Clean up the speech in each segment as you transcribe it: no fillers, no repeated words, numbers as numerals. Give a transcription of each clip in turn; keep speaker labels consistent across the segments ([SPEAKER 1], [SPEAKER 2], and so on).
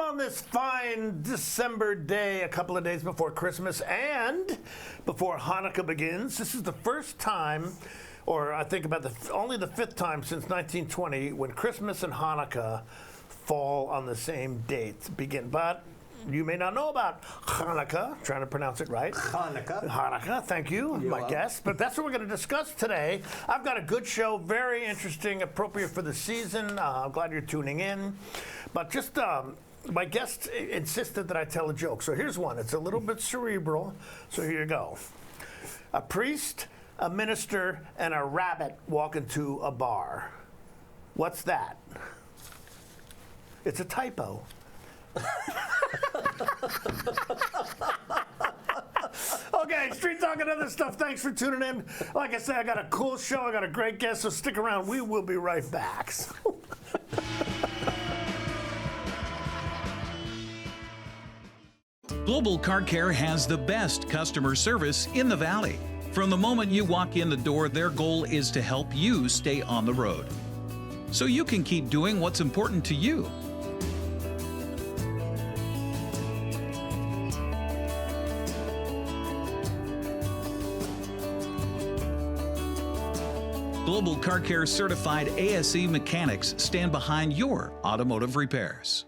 [SPEAKER 1] On this fine December day, a couple of days before Christmas and before Hanukkah begins, this is the first time, or I think about only the fifth time since 1920 when Christmas and Hanukkah fall on the same date begin. But you may not know about Hanukkah, trying to pronounce it right. Hanukkah, thank you, my guest. But that's what we're going to discuss today. I've got a good show, very interesting, appropriate for the season. I'm glad you're tuning in. But just my guest insisted that I tell a joke. So here's one. It's a little bit cerebral, so here you go. A priest, a minister, and a rabbit walk into a bar. What's that? It's a typo. Okay, Street Talk and other stuff. Thanks for tuning in. Like I said, I got a cool show. I got a great guest, so stick around. We will be right back.
[SPEAKER 2] Global Car Care has the best customer service in the Valley. From the moment you walk in the door, their goal is to help you stay on the road, so you can keep doing what's important to you. Global Car Care certified ASE mechanics stand behind your automotive repairs.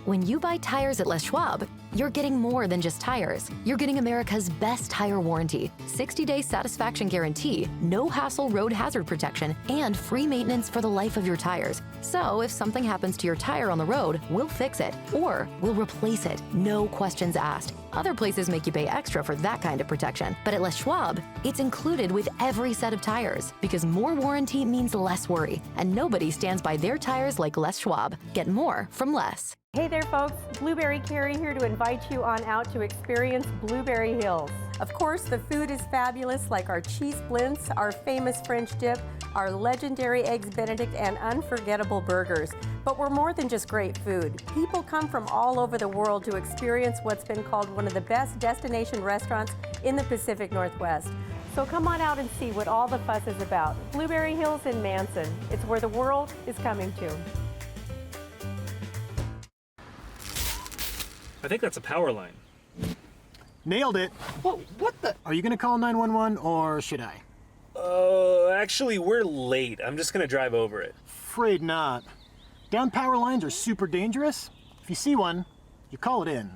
[SPEAKER 3] When you buy tires at Les Schwab, you're getting more than just tires. You're getting America's best tire warranty, 60-day satisfaction guarantee, no hassle road hazard protection, and free maintenance for the life of your tires. So if something happens to your tire on the road, we'll fix it, or we'll replace it, no questions asked. Other places make you pay extra for that kind of protection, but at Les Schwab, it's included with every set of tires, because more warranty means less worry, and nobody stands by their tires like Les Schwab. Get more from Les.
[SPEAKER 4] Hey there folks, Blueberry Carrie here to invite you on out to experience Blueberry Hills. Of course, the food is fabulous, like our cheese splints, our famous French dip, our legendary Eggs Benedict, and unforgettable burgers. But we're more than just great food. People come from all over the world to experience what's been called one of the best destination restaurants in the Pacific Northwest. So come on out and see what all the fuss is about. Blueberry Hills in Manson. It's where the world is coming to.
[SPEAKER 5] I think that's a power line.
[SPEAKER 6] Nailed it.
[SPEAKER 5] What the?
[SPEAKER 6] Are you going to call 911 or should I?
[SPEAKER 5] Actually, we're late. I'm just going to drive over it.
[SPEAKER 6] Afraid not. Down power lines are super dangerous. If you see one, you call it in.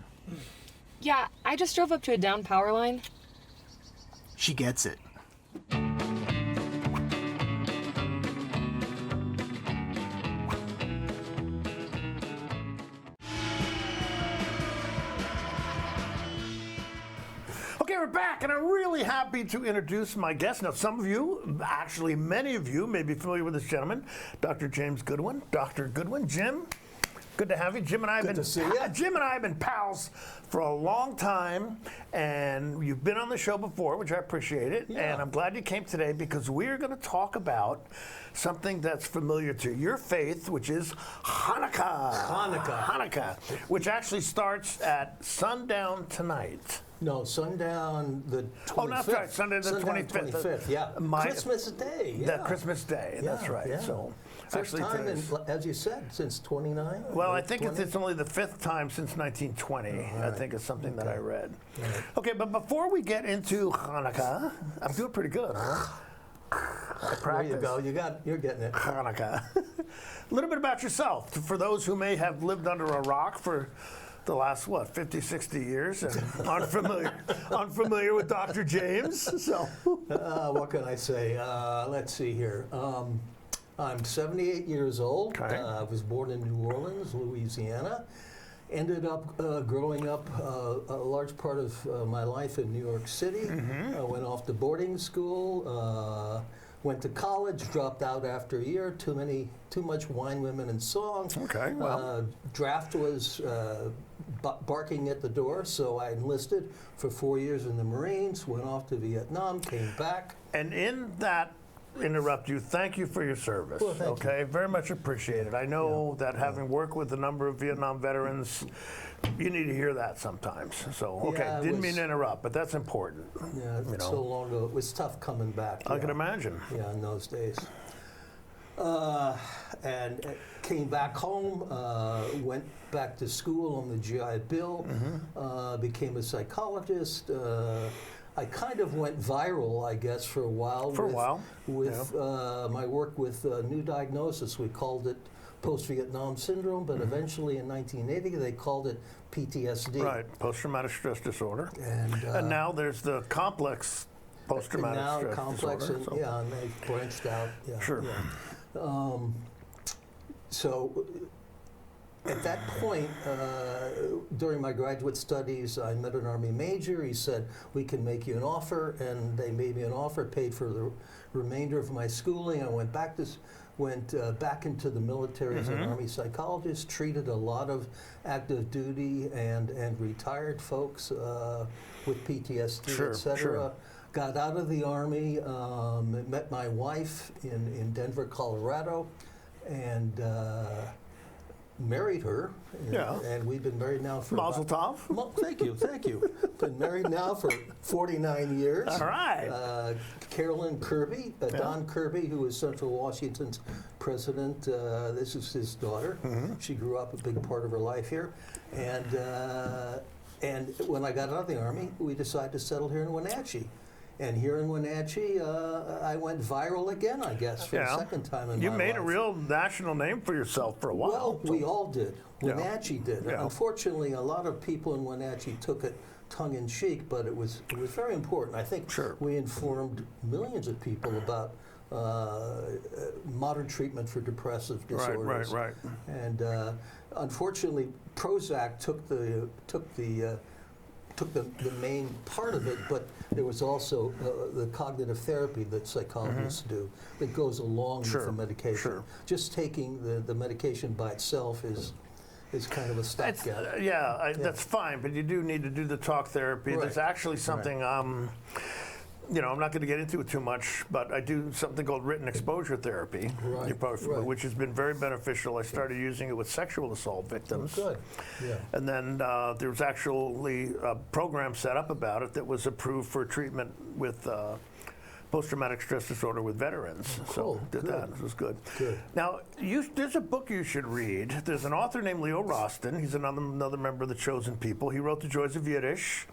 [SPEAKER 7] Yeah, I just drove up to a down power line.
[SPEAKER 6] She gets it.
[SPEAKER 1] Okay, we're back, and I'm really happy to introduce my guest. Now, some of you, actually many of you, may be familiar with this gentleman, Dr. James Goodwin. Dr. Goodwin, Jim, good to have you. Jim and I have been pals for a long time, and you've been on the show before, which I appreciate it. Yeah. And I'm glad you came today because we're going to talk about something that's familiar to your faith, which is Hanukkah, which actually starts at sundown tonight.
[SPEAKER 8] No, sundown the 25th.
[SPEAKER 1] Oh, that's right, Sunday the
[SPEAKER 8] 25th, yeah. Christmas Day, yeah.
[SPEAKER 1] That Christmas Day, yeah, that's right. Yeah. So,
[SPEAKER 8] first time, as you said, since 29?
[SPEAKER 1] Well, I think it's only the fifth time since 1920, right. I think is something that I read. Right. Okay, but before we get into Hanukkah, I'm doing pretty good, huh?
[SPEAKER 8] There you go, you're getting it.
[SPEAKER 1] Hanukkah. A little bit about yourself, for those who may have lived under a rock for the last, 50, 60 years, and unfamiliar with Dr. James. So,
[SPEAKER 8] what can I say? Let's see here. I'm 78 years old.
[SPEAKER 1] Okay.
[SPEAKER 8] I was born in New Orleans, Louisiana. Ended up growing up a large part of my life in New York City. Mm-hmm. I went off to boarding school. Went to college, dropped out after a year. Too much wine, women, and song.
[SPEAKER 1] Okay, well.
[SPEAKER 8] Draft was barking at the door, so I enlisted for 4 years in the Marines, went off to Vietnam, came back.
[SPEAKER 1] And in that interrupt you. Thank you for your service.
[SPEAKER 8] Well, thank you.
[SPEAKER 1] Okay, very much appreciated. I know that having worked with a number of Vietnam veterans, you need to hear that sometimes. So, okay,
[SPEAKER 8] Yeah, it
[SPEAKER 1] didn't
[SPEAKER 8] was-
[SPEAKER 1] mean to interrupt, but that's important.
[SPEAKER 8] Yeah,
[SPEAKER 1] You know.
[SPEAKER 8] so long ago. It was tough coming back.
[SPEAKER 1] I can imagine.
[SPEAKER 8] Yeah, in those days. And came back home, went back to school on the GI Bill, became a psychologist. I kind of went viral, I guess, for a while. With my work with New Diagnosis. We called it post-Vietnam syndrome, but eventually in 1980 they called it PTSD.
[SPEAKER 1] Right, post-traumatic stress disorder.
[SPEAKER 8] And
[SPEAKER 1] now there's the complex post-traumatic
[SPEAKER 8] now
[SPEAKER 1] stress
[SPEAKER 8] complex
[SPEAKER 1] disorder.
[SPEAKER 8] and yeah, and they've branched out. Yeah,
[SPEAKER 1] Sure.
[SPEAKER 8] yeah. So at that point, during my graduate studies, I met an Army major. He said, "We can make you an offer," and they made me an offer, paid for the remainder of my schooling. I went back into the military as an Army psychologist, treated a lot of active duty and retired folks with PTSD,
[SPEAKER 1] Sure,
[SPEAKER 8] et cetera.
[SPEAKER 1] sure.
[SPEAKER 8] Got out of the Army, met my wife in Denver, Colorado, and married her.
[SPEAKER 1] Yeah.
[SPEAKER 8] And we've been married now for
[SPEAKER 1] Mazel tov.
[SPEAKER 8] Thank you, thank you. Been married now for 49 years.
[SPEAKER 1] All right.
[SPEAKER 8] Carolyn Kirby, Don Kirby, who is Central Washington's president. This is his daughter. She grew up a big part of her life here. And when I got out of the Army, we decided to settle here in Wenatchee. And here in Wenatchee, I went viral again, I guess, for the second time in my life.
[SPEAKER 1] You made a real national name for yourself for a while.
[SPEAKER 8] Well, we all did.
[SPEAKER 1] Yeah.
[SPEAKER 8] Wenatchee did.
[SPEAKER 1] Yeah.
[SPEAKER 8] Unfortunately, a lot of people in Wenatchee took it tongue-in-cheek, but it was very important. I think we informed millions of people about modern treatment for depressive disorders.
[SPEAKER 1] Right.
[SPEAKER 8] And unfortunately, Prozac took the main part of it, but there was also the cognitive therapy that psychologists do that goes along with the medication.
[SPEAKER 1] Sure.
[SPEAKER 8] Just taking the medication by itself is kind of a stopgap.
[SPEAKER 1] That's fine, but you do need to do the talk therapy.
[SPEAKER 8] Right.
[SPEAKER 1] There's actually something, I'm not going to get into it too much, but I do something called written exposure therapy, which has been very beneficial. I started using it with sexual assault victims.
[SPEAKER 8] Good. Yeah.
[SPEAKER 1] And then there was actually a program set up about it that was approved for treatment with post-traumatic stress disorder with veterans.
[SPEAKER 8] Cool.
[SPEAKER 1] So did that. It was good.
[SPEAKER 8] Good.
[SPEAKER 1] Now, there's a book you should read. There's an author named Leo Rosten. He's another member of the Chosen People. He wrote The Joys of Yiddish.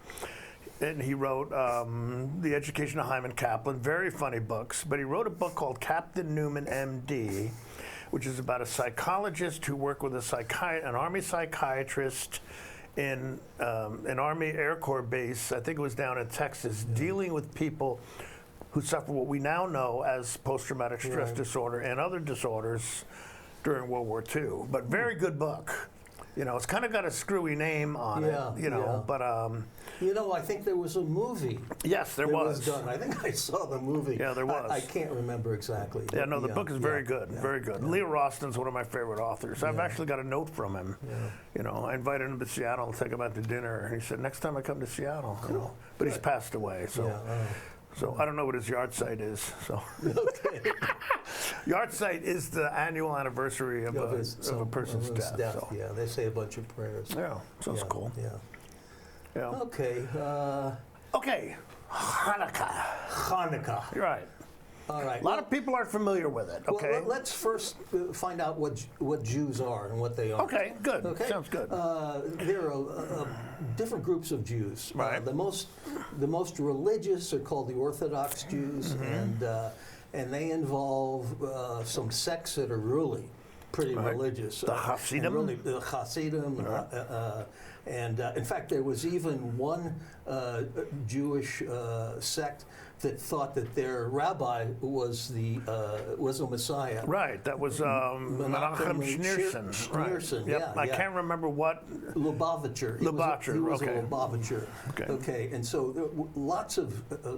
[SPEAKER 1] And he wrote The Education of Hyman Kaplan, very funny books. But he wrote a book called Captain Newman, M.D., which is about a psychologist who worked with an Army psychiatrist in an Army Air Corps base, I think it was down in Texas, dealing with people who suffer what we now know as post-traumatic stress disorder and other disorders during World War II. But very good book. It's kind of got a screwy name on it, but...
[SPEAKER 8] I think there was a movie.
[SPEAKER 1] Yes, there was.
[SPEAKER 8] Done. I think I saw the movie.
[SPEAKER 1] Yeah, there was.
[SPEAKER 8] I can't remember exactly.
[SPEAKER 1] Yeah, no, the book is very good, very good. Leo Rosten's one of my favorite authors. I've actually got a note from him. Yeah. I invited him to Seattle to take him out to dinner, and he said, next time I come to Seattle, But he's passed away, so... So I don't know what his yard site is. So yard site is the annual anniversary of a person's death. So.
[SPEAKER 8] Yeah, they say a bunch of prayers.
[SPEAKER 1] Yeah, so it's cool.
[SPEAKER 8] Yeah. Okay.
[SPEAKER 1] Okay, Hanukkah. You're right.
[SPEAKER 8] All right.
[SPEAKER 1] A lot of people aren't familiar with it. Okay.
[SPEAKER 8] Well, let's first find out what Jews are and what they are.
[SPEAKER 1] Okay, good. Okay. Sounds good.
[SPEAKER 8] There are different groups of Jews.
[SPEAKER 1] Right.
[SPEAKER 8] The most religious are called the Orthodox Jews, and they involve some sects that are really pretty religious.
[SPEAKER 1] The Hasidim?
[SPEAKER 8] The Hasidim. And in fact, there was even one Jewish sect that thought that their rabbi was a Messiah.
[SPEAKER 1] Right, that was Menachem Schneerson.
[SPEAKER 8] Schneerson,
[SPEAKER 1] Yep. I can't remember what.
[SPEAKER 8] Lubavitcher. He was a Lubavitcher.
[SPEAKER 1] Okay.
[SPEAKER 8] Okay, and so there were lots of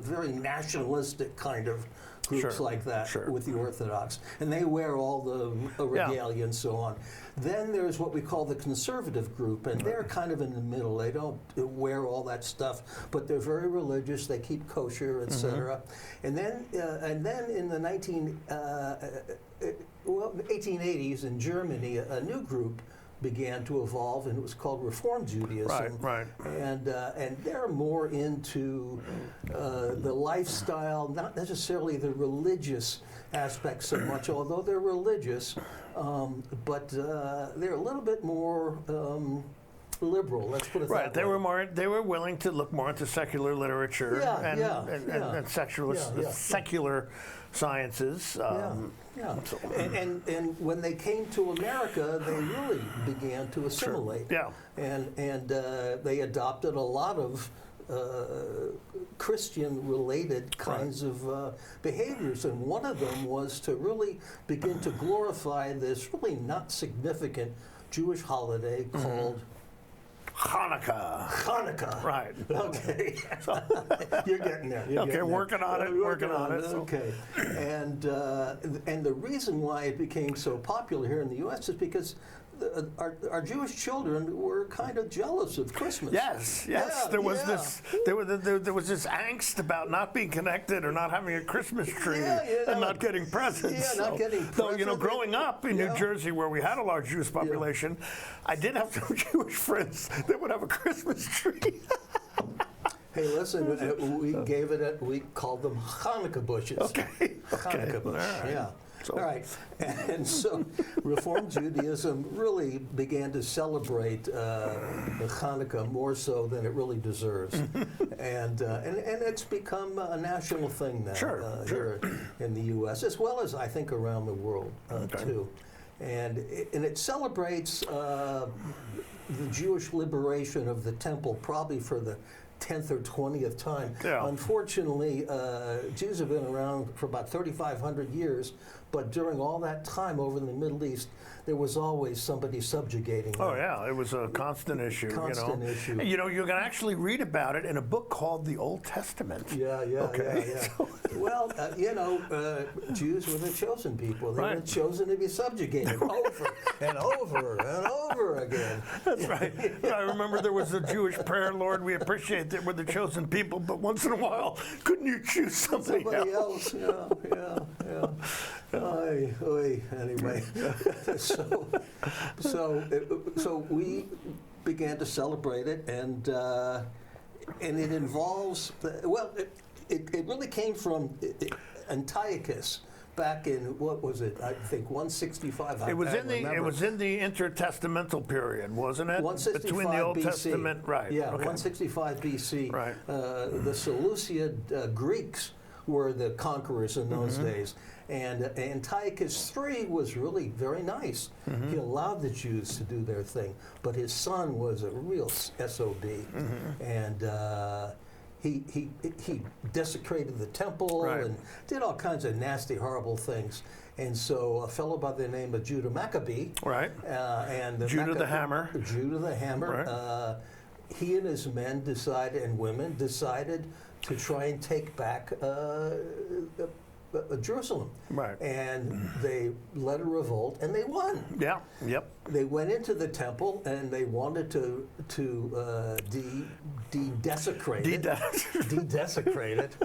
[SPEAKER 8] very nationalistic kind of groups
[SPEAKER 1] Sure,
[SPEAKER 8] like that
[SPEAKER 1] sure.
[SPEAKER 8] with the Orthodox, and they wear all the regalia and so on. Then there's what we call the conservative group, and they're kind of in the middle. They don't wear all that stuff, but they're very religious. They keep kosher, etc. And then in the 1880s in Germany, a new group began to evolve, and it was called Reform Judaism.
[SPEAKER 1] Right.
[SPEAKER 8] And they're more into the lifestyle, not necessarily the religious aspects so much, although they're religious, but they're a little bit more liberal. Let's put it that way.
[SPEAKER 1] They were willing to look more into secular literature and secular sciences.
[SPEAKER 8] And when they came to America, they really began to assimilate.
[SPEAKER 1] Yeah.
[SPEAKER 8] And they adopted a lot of Christian-related kinds of behaviors, and one of them was to really begin to glorify this really not significant Jewish holiday called Hanukkah.
[SPEAKER 1] Right.
[SPEAKER 8] Okay. You're getting there.
[SPEAKER 1] Working on it.
[SPEAKER 8] Okay. And the reason why it became so popular here in the U.S. is because our Jewish children were kind of jealous of Christmas.
[SPEAKER 1] Yes. There was this angst about not being connected or not having a Christmas tree and not getting presents.
[SPEAKER 8] Not getting presents.
[SPEAKER 1] So, growing up in New Jersey, where we had a large Jewish population, I did have some Jewish friends that would have a Christmas tree.
[SPEAKER 8] Hey, listen, we called them Hanukkah bushes.
[SPEAKER 1] Okay.
[SPEAKER 8] Hanukkah bush,
[SPEAKER 1] All right.
[SPEAKER 8] yeah. All right, and so Reform Judaism really began to celebrate Hanukkah more so than it really deserves, and it's become a national thing now here in the U.S. as well as I think around the world too, and it celebrates the Jewish liberation of the temple probably for the 10th or 20th time.
[SPEAKER 1] Yeah.
[SPEAKER 8] Unfortunately, Jews have been around for about 3,500 years, but during all that time over in the Middle East, there was always somebody subjugating them.
[SPEAKER 1] Oh yeah, it was a constant issue.
[SPEAKER 8] Issue.
[SPEAKER 1] You can actually read about it in a book called the Old Testament.
[SPEAKER 8] Yeah. Well, Jews were the chosen people. They were chosen to be subjugated over and over and over again.
[SPEAKER 1] That's right. I remember there was a Jewish prayer, Lord, we appreciate that we're the chosen people, but once in a while, couldn't you choose somebody else?
[SPEAKER 8] Yeah. Anyway, so we began to celebrate it, and it involves it really came from Antiochus. Back in what was it? I think 165.
[SPEAKER 1] It was in the intertestamental period, wasn't it?
[SPEAKER 8] 165
[SPEAKER 1] between the Old
[SPEAKER 8] BC.
[SPEAKER 1] Testament, right?
[SPEAKER 8] Yeah,
[SPEAKER 1] okay.
[SPEAKER 8] 165 BC.
[SPEAKER 1] Right.
[SPEAKER 8] The Seleucid Greeks were the conquerors in those days, and Antiochus III was really very nice. He allowed the Jews to do their thing, but his son was a real SOB, and. He desecrated the temple and did all kinds of nasty, horrible things. And so a fellow by the name of Judah Maccabee, and
[SPEAKER 1] Judah the Hammer,
[SPEAKER 8] he and his men and women decided to try and take back Jerusalem. Right. And they led a revolt, and they won.
[SPEAKER 1] Yeah. Yep.
[SPEAKER 8] They went into the temple, and they wanted to de-desecrate it. De-desecrate it.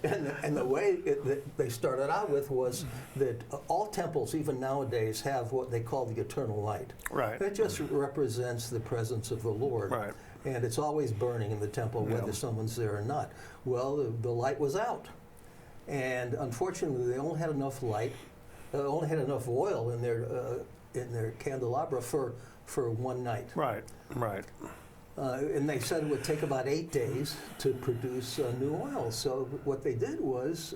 [SPEAKER 8] And the way that they started out with was that all temples, even nowadays, have what they call the eternal light.
[SPEAKER 1] Right.
[SPEAKER 8] It just represents the presence of the Lord.
[SPEAKER 1] Right.
[SPEAKER 8] And it's always burning in the temple, whether someone's there or not. Well, the light was out. And unfortunately, they only had enough light, only had enough oil in their candelabra for one night.
[SPEAKER 1] Right.
[SPEAKER 8] And they said it would take about 8 days to produce new oil. So what they did was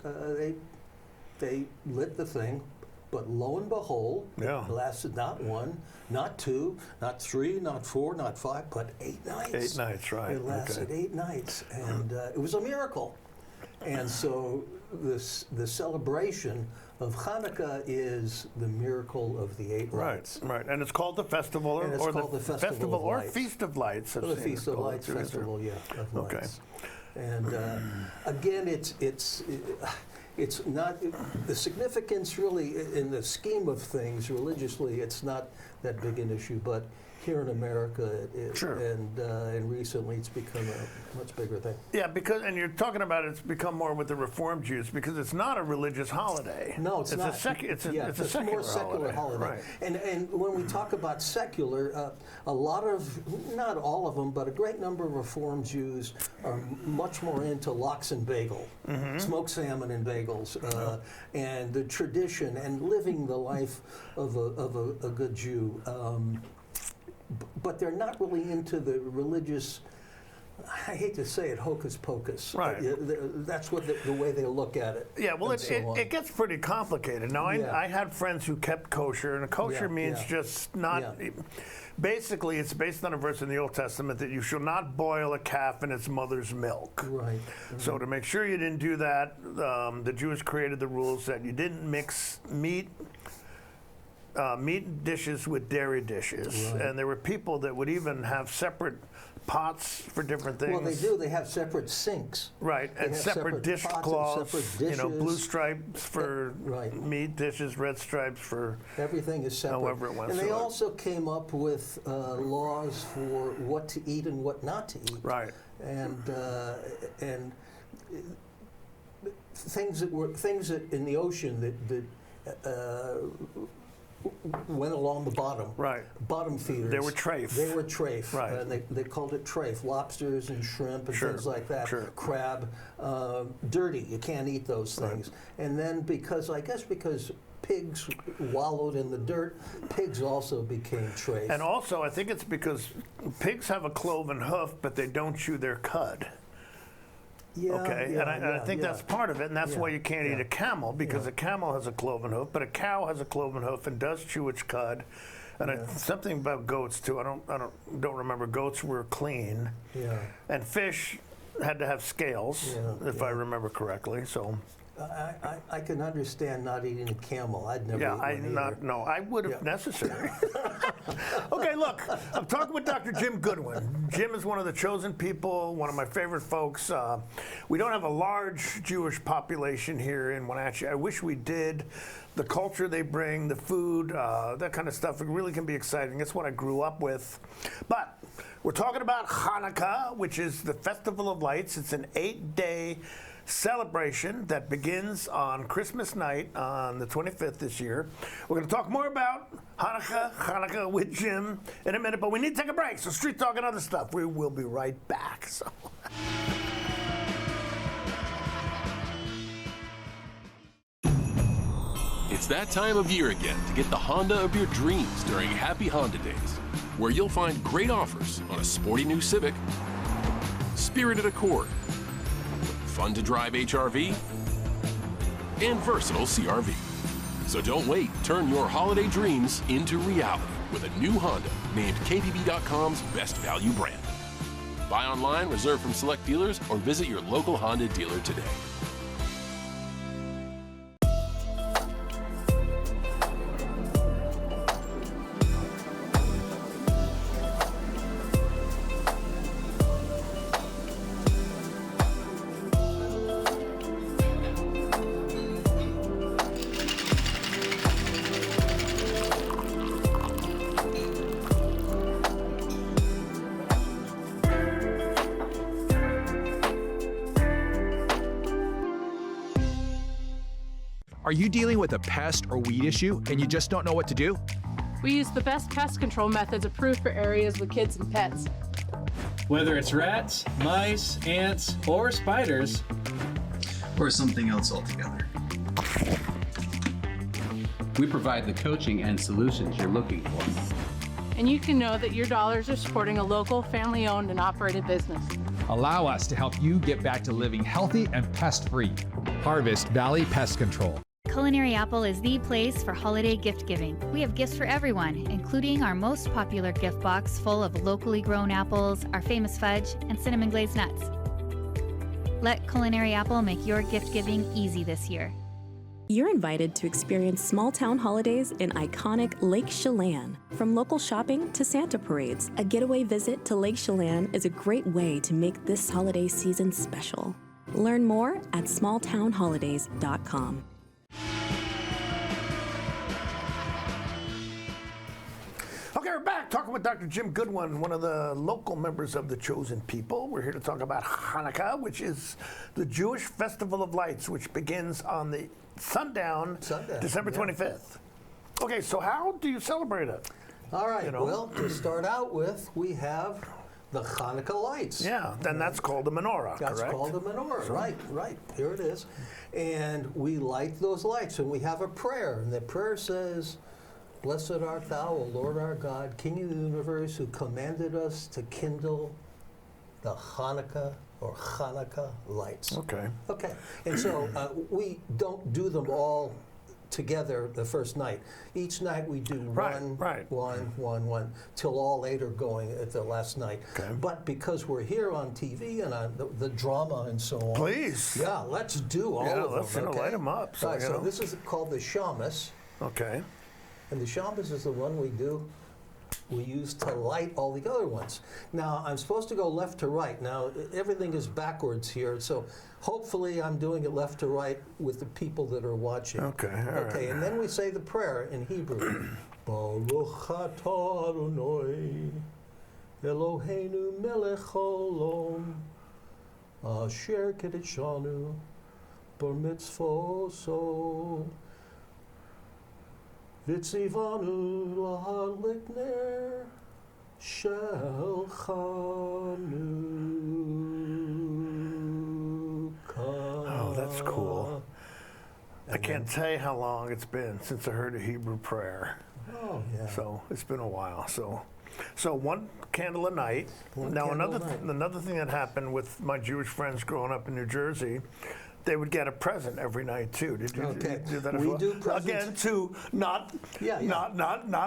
[SPEAKER 8] they lit the thing, but lo and behold, it lasted not 1, not 2, not 3, not 4, not 5, but 8 nights.
[SPEAKER 1] 8 nights, right.
[SPEAKER 8] It lasted 8 nights, and it was a miracle. And so the celebration of Hanukkah is the miracle of the 8 lights.
[SPEAKER 1] Right. And it's called the festival, or the festival or Feast of Lights.
[SPEAKER 8] The Feast of Lights Festival, of
[SPEAKER 1] okay.
[SPEAKER 8] lights. And again, it's not the significance really in the scheme of things religiously. It's not that big an issue, but here in America, it is,
[SPEAKER 1] Sure.
[SPEAKER 8] and recently it's become a much bigger thing.
[SPEAKER 1] Yeah, because and you're talking about it's become more with the Reform Jews because it's not a religious holiday.
[SPEAKER 8] No, it's not.
[SPEAKER 1] It's a
[SPEAKER 8] it's
[SPEAKER 1] secular
[SPEAKER 8] more secular holiday.
[SPEAKER 1] Right.
[SPEAKER 8] And when we talk about secular, a lot of, not all of them, but a great number of Reform Jews are much more into lox and bagel, smoked salmon and bagels, and the tradition and living the life of a good Jew. But they're not really into the religious, I hate to say it, hocus pocus.
[SPEAKER 1] Right.
[SPEAKER 8] That's what the way they look at it.
[SPEAKER 1] Yeah, well,
[SPEAKER 8] and so on.
[SPEAKER 1] it gets pretty complicated. Now,
[SPEAKER 8] Yeah.
[SPEAKER 1] I had friends who kept kosher, and kosher means just not.
[SPEAKER 8] Yeah.
[SPEAKER 1] Basically, it's based on a verse in the Old Testament that you shall not boil a calf in its mother's milk.
[SPEAKER 8] Right.
[SPEAKER 1] So to make sure you didn't do that, the Jews created the rules that you didn't mix meat dishes with dairy dishes.
[SPEAKER 8] Right.
[SPEAKER 1] And there were people that would even have separate pots for different things.
[SPEAKER 8] Well, they do. They have separate sinks.
[SPEAKER 1] Right,
[SPEAKER 8] They
[SPEAKER 1] and
[SPEAKER 8] have
[SPEAKER 1] separate
[SPEAKER 8] separate pots and
[SPEAKER 1] dishcloths,
[SPEAKER 8] separate
[SPEAKER 1] you know, blue
[SPEAKER 8] dishes.
[SPEAKER 1] stripes for
[SPEAKER 8] Right.
[SPEAKER 1] meat dishes, red stripes for,
[SPEAKER 8] Everything is separate.
[SPEAKER 1] However it went
[SPEAKER 8] and they
[SPEAKER 1] through it.
[SPEAKER 8] also came up with laws for what to eat and what not to eat.
[SPEAKER 1] right.
[SPEAKER 8] And things that in the ocean that went along the bottom.
[SPEAKER 1] Right.
[SPEAKER 8] Bottom feeders.
[SPEAKER 1] They were trafe.
[SPEAKER 8] They were trafe.
[SPEAKER 1] Right.
[SPEAKER 8] And they called it trafe. Lobsters and shrimp and
[SPEAKER 1] Sure.
[SPEAKER 8] things like that.
[SPEAKER 1] Sure.
[SPEAKER 8] Crab. Dirty. You can't eat those things. And then because pigs wallowed in the dirt, pigs also became trafe.
[SPEAKER 1] And also, I think it's because pigs have a cloven hoof, but they don't chew their cud.
[SPEAKER 8] Yeah,
[SPEAKER 1] Okay,
[SPEAKER 8] yeah,
[SPEAKER 1] and I think
[SPEAKER 8] yeah.
[SPEAKER 1] that's part of it, and that's why you can't eat a camel, because a camel has a cloven hoof, but a cow has a cloven hoof and does chew its cud. And something about goats too. I don't remember. Goats were clean, and fish had to have scales, if I remember correctly. So.
[SPEAKER 8] I can understand not eating a camel. I'd never
[SPEAKER 1] Yeah,
[SPEAKER 8] eat one either.
[SPEAKER 1] no, I would if necessary. Okay, look, I'm talking with Dr. Jim Goodwin. Jim is one of the chosen people, one of my favorite folks. We don't have a large Jewish population here in Wenatchee. I wish we did. The culture they bring, the food, that kind of stuff, it really can be exciting. It's what I grew up with. But we're talking about Hanukkah, which is the Festival of Lights. It's an 8-day celebration that begins on Christmas night on the 25th this year. We're going to talk more about Hanukkah with Jim in a minute, but we need to take a break. So Street Talk and other stuff. We will be right back. So.
[SPEAKER 9] It's that time of year again to get the Honda of your dreams during Happy Honda Days, where you'll find great offers on a sporty new Civic, spirited Accord, fun to drive HRV, and versatile CRV. So don't wait, turn your holiday dreams into reality with a new Honda named KBB.com's best value brand. Buy online, reserve from select dealers, or visit your local Honda dealer today.
[SPEAKER 10] Are you dealing with a pest or weed issue and you just don't know what to do?
[SPEAKER 11] We use the best pest control methods approved for areas with kids and pets.
[SPEAKER 12] Whether it's rats, mice, ants, or spiders,
[SPEAKER 13] or something else altogether, we provide the coaching and solutions you're looking for.
[SPEAKER 11] And you can know that your dollars are supporting a local, family-owned and operated business.
[SPEAKER 10] Allow us to help you get back to living healthy and pest-free. Harvest Valley Pest Control.
[SPEAKER 14] Culinary Apple is the place for holiday gift giving. We have gifts for everyone, including our most popular gift box full of locally grown apples, our famous fudge, and cinnamon glazed nuts. Let Culinary Apple make your gift giving easy this year.
[SPEAKER 15] You're invited to experience small town holidays in iconic Lake Chelan. From local shopping to Santa parades, a getaway visit to Lake Chelan is a great way to make this holiday season special. Learn more at smalltownholidays.com.
[SPEAKER 1] Okay, we're back talking with Dr. Jim Goodwin, one of the local members of the Chosen People. We're here to talk about Hanukkah, which is the Jewish Festival of Lights, which begins on the sundown December 25th. Okay, so how do you celebrate it?
[SPEAKER 8] All right, well, to start out with, we have the Hanukkah lights.
[SPEAKER 1] Yeah, then that's called the menorah,
[SPEAKER 8] That's
[SPEAKER 1] correct?
[SPEAKER 8] called the menorah, right. Here it is. And we light those lights, and we have a prayer, and the prayer says, "Blessed art thou, O Lord our God, King of the universe, who commanded us to kindle the Hanukkah or Hanukkah lights."
[SPEAKER 1] Okay.
[SPEAKER 8] Okay. And so we don't do them all together the first night. Each night we do one, till all 8 are going at the last night.
[SPEAKER 1] Okay.
[SPEAKER 8] But because we're here on TV and on the drama and so on.
[SPEAKER 1] Please.
[SPEAKER 8] Yeah, let's do all of
[SPEAKER 1] let's
[SPEAKER 8] them. Okay?
[SPEAKER 1] light them up. So,
[SPEAKER 8] Right, so this is called the shamus.
[SPEAKER 1] Okay.
[SPEAKER 8] And the shamus is the one we use to light all the other ones. Now, I'm supposed to go left to right. Now, everything is backwards here, so hopefully I'm doing it left to right with the people that are watching.
[SPEAKER 1] Okay, all right.
[SPEAKER 8] And then we say the prayer in Hebrew. Baruch atah Adonai Eloheinu melech haolam asher kedeshanu b'mitzvoso Vitzivanu lahadlik ner shel Chanukah.
[SPEAKER 1] Oh, that's cool. I can't tell you how long it's been since I heard a Hebrew prayer.
[SPEAKER 8] Oh, yeah.
[SPEAKER 1] So it's been a while. So one candle a night. Now another thing that happened with my Jewish friends growing up in New Jersey, they would get a present every night too. Did you do that as well?
[SPEAKER 8] do presents.
[SPEAKER 1] Again, to not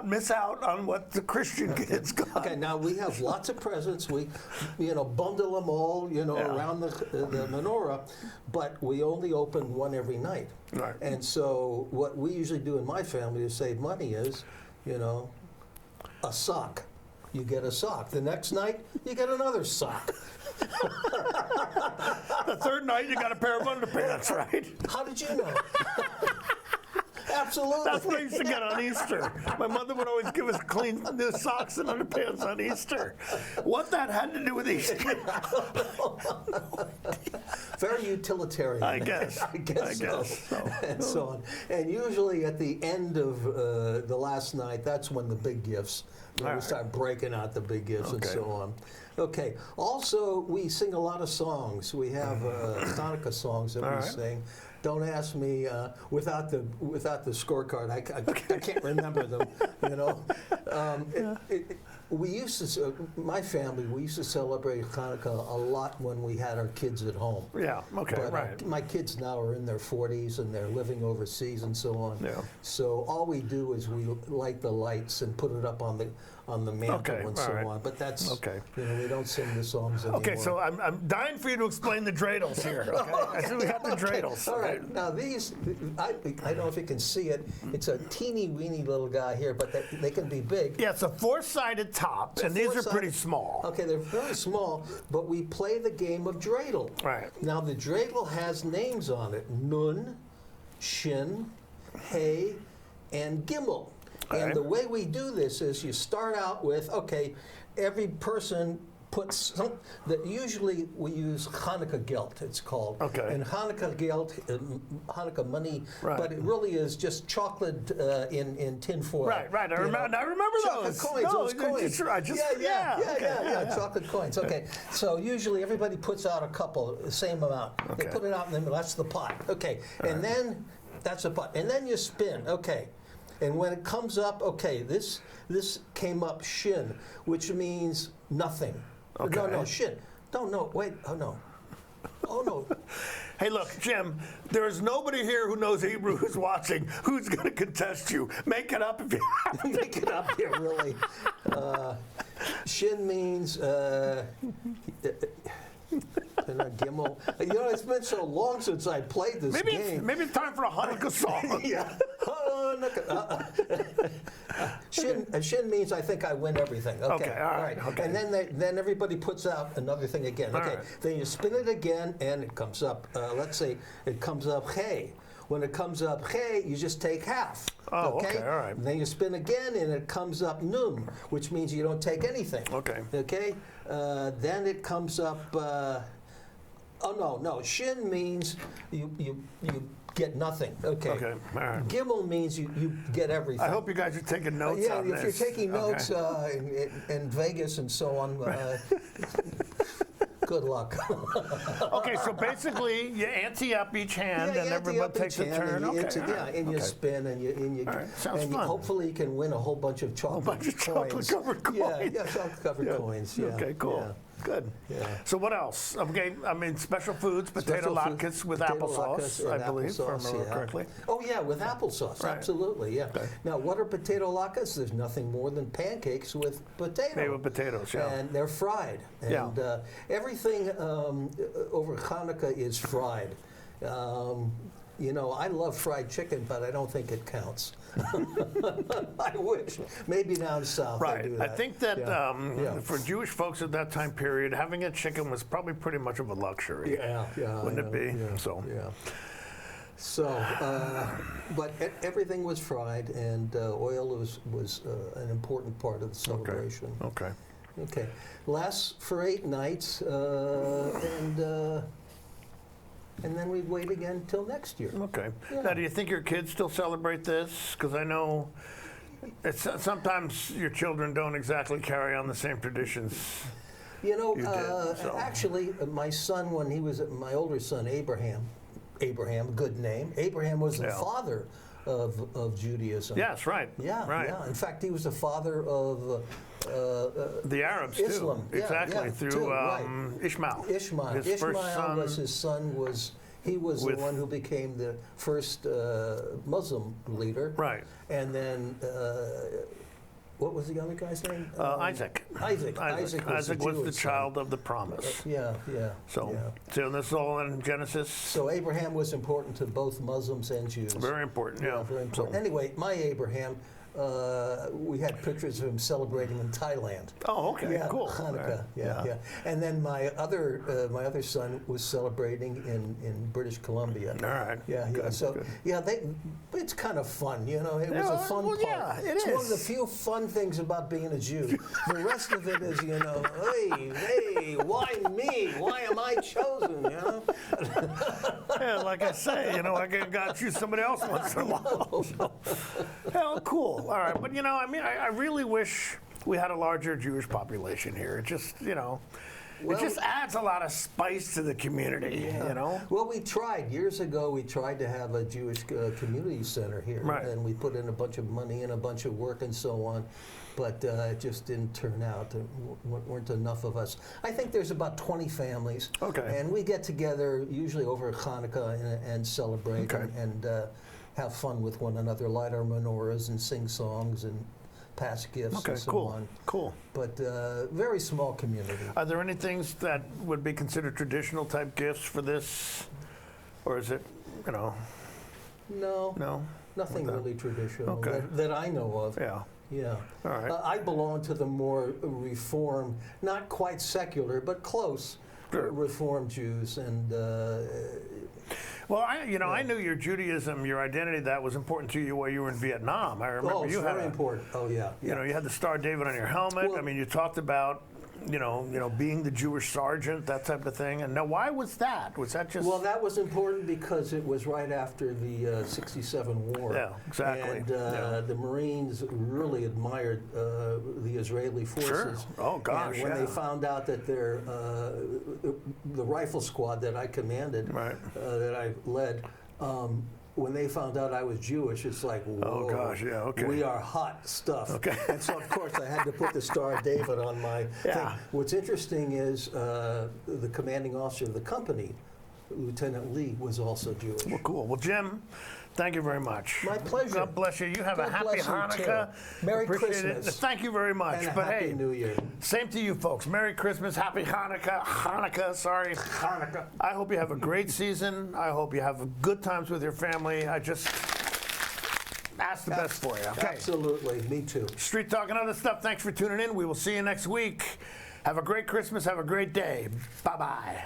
[SPEAKER 1] miss out on what the Christian kids got.
[SPEAKER 8] Okay, now we have lots of presents. We, bundle them all, around the menorah, but we only open one every night.
[SPEAKER 1] Right.
[SPEAKER 8] And so what we usually do in my family to save money is, a sock. You get a sock. The next night, you get another sock.
[SPEAKER 1] The third night, you got a pair of underpants, right?
[SPEAKER 8] How did you know? Absolutely.
[SPEAKER 1] That's what I used to get on Easter. My mother would always give us clean new socks and underpants on Easter. What that had to do with Easter?
[SPEAKER 8] Very utilitarian.
[SPEAKER 1] I guess.
[SPEAKER 8] I guess so. And so on. And usually at the end of the last night, that's when the big gifts, we start breaking out the big gifts and so on. Okay. Also, we sing a lot of songs. We have Hanukkah songs that we sing. Don't ask me without the scorecard. I can't remember them. We used to, my family, we used to celebrate Hanukkah a lot when we had our kids at home.
[SPEAKER 1] Yeah. Okay.
[SPEAKER 8] But
[SPEAKER 1] right.
[SPEAKER 8] My kids now are in their 40s and they're living overseas and so on.
[SPEAKER 1] Yeah.
[SPEAKER 8] So all we do is we light the lights and put it up on the mantle and so on. But that's we don't sing the songs anymore.
[SPEAKER 1] Okay, so I'm dying for you to explain the dreidels here. Okay, I see we got the dreidels.
[SPEAKER 8] All right. Now these, I don't know if you can see it. It's a teeny weeny little guy here, but they can be big.
[SPEAKER 1] Yeah, it's a four-sided top, and these are pretty small.
[SPEAKER 8] Okay, they're very small, but we play the game of dreidel.
[SPEAKER 1] Right.
[SPEAKER 8] Now the dreidel has names on it: Nun, Shin, Hey, and Gimel. And the way we do this is you start out with, every person puts some, that usually we use Hanukkah gelt, it's called.
[SPEAKER 1] Okay.
[SPEAKER 8] And Hanukkah gelt, Hanukkah money, but it really is just chocolate in tin foil.
[SPEAKER 1] Right. I remember
[SPEAKER 8] chocolate
[SPEAKER 1] those.
[SPEAKER 8] Coins, those coins.
[SPEAKER 1] Yeah,
[SPEAKER 8] chocolate coins. Okay. So usually everybody puts out a couple, the same amount. They put it out in the middle. That's the pot. Okay. And then that's a pot. And then you spin. Okay. And when it comes up, this came up shin, which means nothing.
[SPEAKER 1] Okay.
[SPEAKER 8] No, shin. Wait. Oh no.
[SPEAKER 1] Hey, look, Jim, there is nobody here who knows Hebrew who's watching who's going to contest you. Make it up if you have to.
[SPEAKER 8] Make it up here, really. And a Gimel. You know, it's been so long since I played this game.
[SPEAKER 1] Maybe it's time for a Hanukkah song.
[SPEAKER 8] Yeah. Shin means I think I win everything. Okay,
[SPEAKER 1] all right. Okay.
[SPEAKER 8] And then everybody puts out another thing again. Okay, then you spin it again, and it comes up. Let's say it comes up hey. When it comes up hey, you just take half.
[SPEAKER 1] Oh, okay, all right.
[SPEAKER 8] And then you spin again, and it comes up num, which means you don't take anything.
[SPEAKER 1] Okay.
[SPEAKER 8] Okay. Then it comes up. Oh no, shin means you get nothing. Okay.
[SPEAKER 1] Okay. All right.
[SPEAKER 8] Gimel means you get everything.
[SPEAKER 1] I hope you guys are taking notes on
[SPEAKER 8] if
[SPEAKER 1] this.
[SPEAKER 8] you're taking notes in Vegas and so on, good luck.
[SPEAKER 1] Okay, so basically you ante up each hand and everyone takes a turn.
[SPEAKER 8] And you spin and you
[SPEAKER 1] Sounds fun.
[SPEAKER 8] hopefully you can win a whole bunch of chocolate coins.
[SPEAKER 1] Chocolate-covered coins.
[SPEAKER 8] Yeah, chocolate-covered coins. Yeah.
[SPEAKER 1] Okay, cool.
[SPEAKER 8] Yeah.
[SPEAKER 1] Good.
[SPEAKER 8] Yeah.
[SPEAKER 1] So what else? Okay, I mean special foods, potato latkes with applesauce, I believe, if I remember correctly.
[SPEAKER 8] Oh yeah, with applesauce, absolutely, yeah. Okay. Now, what are potato latkes? There's nothing more than pancakes with potato.
[SPEAKER 1] Made with potatoes, yeah.
[SPEAKER 8] And they're fried. And everything over Hanukkah is fried. You know, I love fried chicken, but I don't think it counts. I wish. Maybe down south they do that.
[SPEAKER 1] I think that for Jewish folks at that time period, having a chicken was probably pretty much of a luxury.
[SPEAKER 8] Yeah.
[SPEAKER 1] Wouldn't it be?
[SPEAKER 8] Yeah. So, but everything was fried, and oil was an important part of the celebration. Okay. Lasts for 8 nights, and then we'd wait again till next year.
[SPEAKER 1] Okay.
[SPEAKER 8] Yeah.
[SPEAKER 1] Now, do you think your kids still celebrate this? Because I know sometimes your children don't exactly carry on the same traditions.
[SPEAKER 8] You know, actually, my son, when he was my older son, Abraham, good name. Abraham was the father of Judaism.
[SPEAKER 1] Yes, right.
[SPEAKER 8] Yeah. In fact, he was the father of
[SPEAKER 1] the Arabs
[SPEAKER 8] Islam.
[SPEAKER 1] too. Exactly, through Ishmael.
[SPEAKER 8] Ishmael.
[SPEAKER 1] His first son
[SPEAKER 8] was his son. He was the one who became the first Muslim leader.
[SPEAKER 1] Right.
[SPEAKER 8] And then. What was the other guy's name?
[SPEAKER 1] Isaac.
[SPEAKER 8] Isaac was
[SPEAKER 1] the child of the promise.
[SPEAKER 8] Yeah.
[SPEAKER 1] So this is all in Genesis.
[SPEAKER 8] So Abraham was important to both Muslims and Jews.
[SPEAKER 1] Very important, yeah.
[SPEAKER 8] Very important. Anyway, my Abraham, we had pictures of him celebrating in Thailand.
[SPEAKER 1] Oh, okay, cool.
[SPEAKER 8] Hanukkah, yeah. And then my other son was celebrating in British Columbia.
[SPEAKER 1] All right.
[SPEAKER 8] Yeah.
[SPEAKER 1] Good,
[SPEAKER 8] so
[SPEAKER 1] good.
[SPEAKER 8] it's kind of fun, you know. It was a fun part.
[SPEAKER 1] Yeah,
[SPEAKER 8] it's one of the few fun things about being a Jew. The rest of it is, you know, hey, why me? Why am I chosen? You know.
[SPEAKER 1] Yeah, like I say, you know, I got you somebody else once in a while. So. Hell, cool. All right, but you know, I mean, I really wish we had a larger Jewish population here. It just, you know, it just adds a lot of spice to the community, you know?
[SPEAKER 8] Well, we tried. Years ago, we tried to have a Jewish community center here.
[SPEAKER 1] Right.
[SPEAKER 8] And we put in a bunch of money and a bunch of work and so on. But it just didn't turn out. There weren't enough of us. I think there's about 20 families.
[SPEAKER 1] Okay.
[SPEAKER 8] And we get together usually over Hanukkah and celebrate and have fun with one another, light our menorahs and sing songs and pass gifts and so on.
[SPEAKER 1] Cool.
[SPEAKER 8] But very small community.
[SPEAKER 1] Are there any things that would be considered traditional type gifts for this? Or is it, you know?
[SPEAKER 8] No. Nothing really traditional that I know of.
[SPEAKER 1] Yeah. All right.
[SPEAKER 8] I belong to the more Reform, not quite secular, but close Reform Jews. And
[SPEAKER 1] well, I knew your Judaism, your identity, that was important to you while you were in Vietnam. I remember you had
[SPEAKER 8] very important. Oh yeah.
[SPEAKER 1] You know, you had the Star of David on your helmet. Well, I mean, you talked about, you know, being the Jewish sergeant, that type of thing. And now, why was that? Was that just?
[SPEAKER 8] Well, that was important because it was right after the '67 war.
[SPEAKER 1] Yeah, exactly.
[SPEAKER 8] And the Marines really admired the Israeli forces.
[SPEAKER 1] Sure. Oh gosh.
[SPEAKER 8] And when they found out that the rifle squad that I commanded, that I led. When they found out I was Jewish, it's like, whoa,
[SPEAKER 1] oh gosh, yeah, okay.
[SPEAKER 8] We are hot stuff.
[SPEAKER 1] Okay.
[SPEAKER 8] And so, of course, I had to put the Star of David on my thing. What's interesting is the commanding officer of the company Lieutenant Lee was also Jewish.
[SPEAKER 1] Well, cool. Well, Jim, thank you very much.
[SPEAKER 8] My pleasure.
[SPEAKER 1] God bless you. You have a
[SPEAKER 8] God
[SPEAKER 1] happy
[SPEAKER 8] bless you,
[SPEAKER 1] Hanukkah.
[SPEAKER 8] too. Merry
[SPEAKER 1] Appreciate
[SPEAKER 8] Christmas.
[SPEAKER 1] It. Thank you very much.
[SPEAKER 8] And a
[SPEAKER 1] but
[SPEAKER 8] Happy
[SPEAKER 1] hey,
[SPEAKER 8] New Year.
[SPEAKER 1] Same to you folks. Merry Christmas, Happy Hanukkah. Hanukkah. I hope you have a great season. I hope you have good times with your family. I just ask the best for you. Okay.
[SPEAKER 8] Absolutely. Me too.
[SPEAKER 1] Street Talk and other stuff. Thanks for tuning in. We will see you next week. Have a great Christmas. Have a great day. Bye-bye.